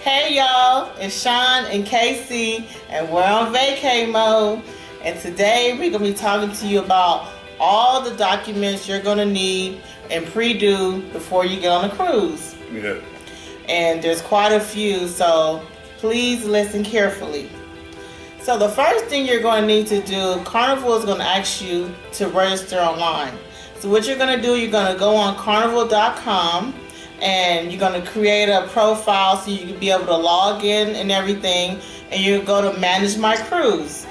Hey y'all, it's Shawn and Casey, and we're on vacay mode. And today we're going to be talking to you about all the documents you're going to need and pre-do before you get on a cruise. Yeah. And there's quite a few, so please listen carefully. So the first thing you're going to need to do, Carnival is going to ask you to register online. So what you're going to do, you're going to go on carnival.com and you're going to create a profile so you can be able to log in and everything, and you go to Manage My Cruise.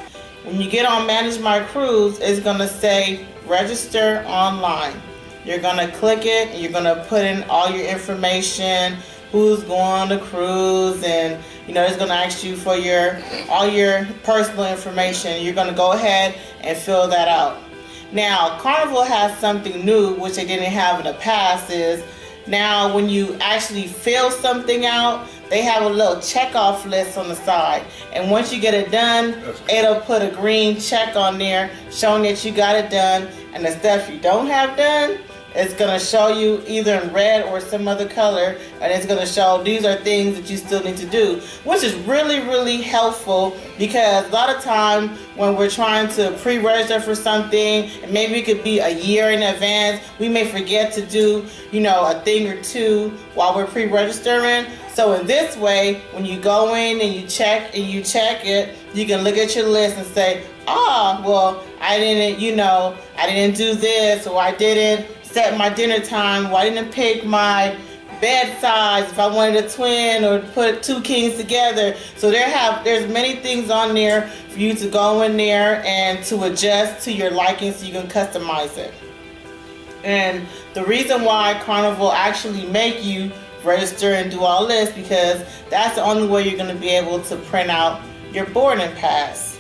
When you get on Manage My Cruise, it's going to say register online. You're going to click it and you're going to put in all your information, who's going on the cruise, and it's going to ask you for all your personal information. You're going to go ahead and fill that out. Now, Carnival has something new which they didn't have in the past. Is now when you actually fill something out, they have a little check-off list on the side, and once you get it done, it'll put a green check on there showing that you got it done, and the stuff you don't have done, it's going to show you either in red or some other color, and it's going to show these are things that you still need to do, which is really, really helpful, because a lot of time when we're trying to pre-register for something, and maybe it could be a year in advance, we may forget to do, a thing or two while we're pre-registering. So in this way, when you go in and you check it, you can look at your list and say, well, I didn't do this, or I didn't set my dinner time, or I didn't pick my bed size if I wanted a twin or put two kings together. So there's many things on there for you to go in there and to adjust to your liking so you can customize it. And the reason why Carnival actually make you register and do all this, because that's the only way you're going to be able to print out your boarding pass.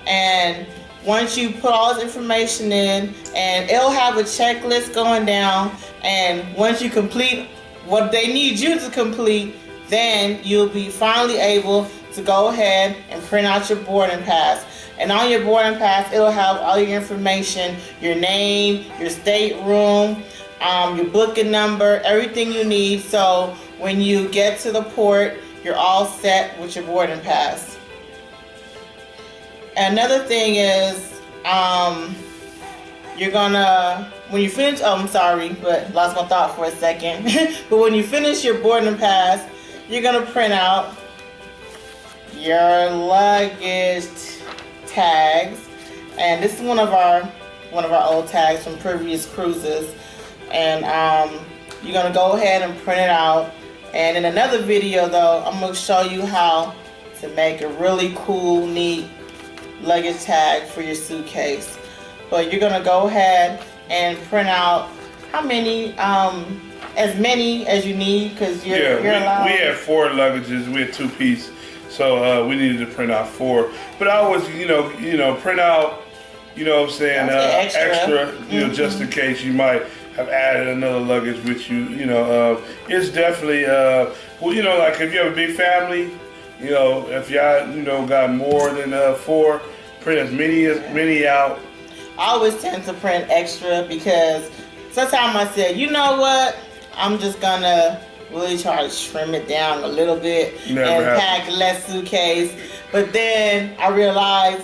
And once you put all this information in, and it'll have a checklist going down, and once you complete what they need you to complete, then you'll be finally able to go ahead and print out your boarding pass. And on your boarding pass, it'll have all your information, your name, your stateroom, your booking number, everything you need. So when you get to the port, you're all set with your boarding pass. Another thing is, you're gonna, when you finish, I'm sorry, but lost my thought for a second. But when you finish your boarding pass, you're gonna print out your luggage tags. And this is one of our old tags from previous cruises. And you're gonna go ahead and print it out. And in another video though, I'm gonna show you how to make a really cool, neat luggage tag for your suitcase. But you're gonna go ahead and print out how many, as many as you need, because you're allowed. We had 4 luggages. We had 2-piece, so we needed to print out 4. But I always, print out, what I'm saying, extra, just in case you might have added another luggage with you. It's definitely, like if you have a big family, if y'all, got more than 4, print as many out. I always tend to print extra, because sometimes I say, you know what, I'm just gonna really try to trim it down a little bit pack less suitcase. But then I realize,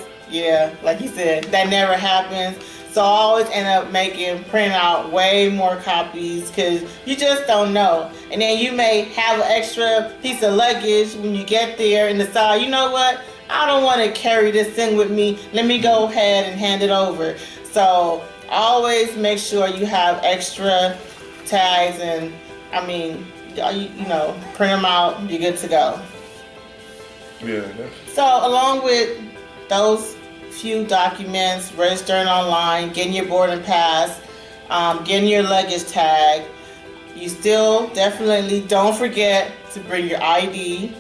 like you said, that never happens. So I always end up print out way more copies, because you just don't know. And then you may have an extra piece of luggage when you get there and decide, you know what, I don't want to carry this thing with me. Let me go ahead and hand it over. So always make sure you have extra tags, and print them out, you're good to go. Yeah. So along with those few documents, registering online, getting your boarding pass, getting your luggage tag, you still definitely don't forget to bring your ID,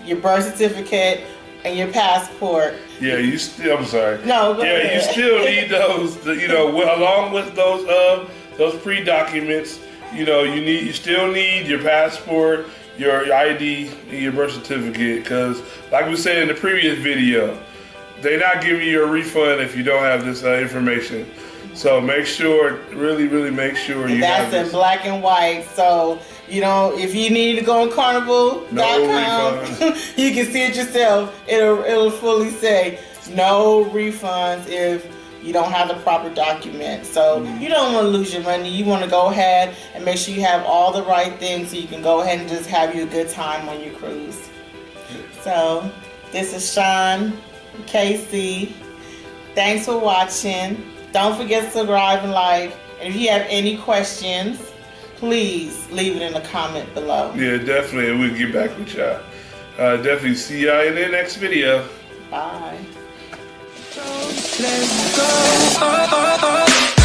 your birth certificate, and your passport. Yeah, I'm sorry. No, go ahead. You still need those, along with those pre-documents, you still need your passport, your ID, and your birth certificate, because like we said in the previous video, they're not giving you a refund if you don't have this information. So make sure, really make sure you have this. That's in black and white. So You know, if you need to go on Carnival.com, you can see it yourself. It'll fully say no refunds if you don't have the proper document. So you don't want to lose your money. You want to go ahead and make sure you have all the right things so you can go ahead and just have you a good time on your cruise. So this is Shawn, Casey. Thanks for watching. Don't forget to subscribe and like. And if you have any questions, please leave it in the comment below. Yeah, definitely. And we'll get back with y'all. Definitely see y'all in the next video. Bye. Let's go.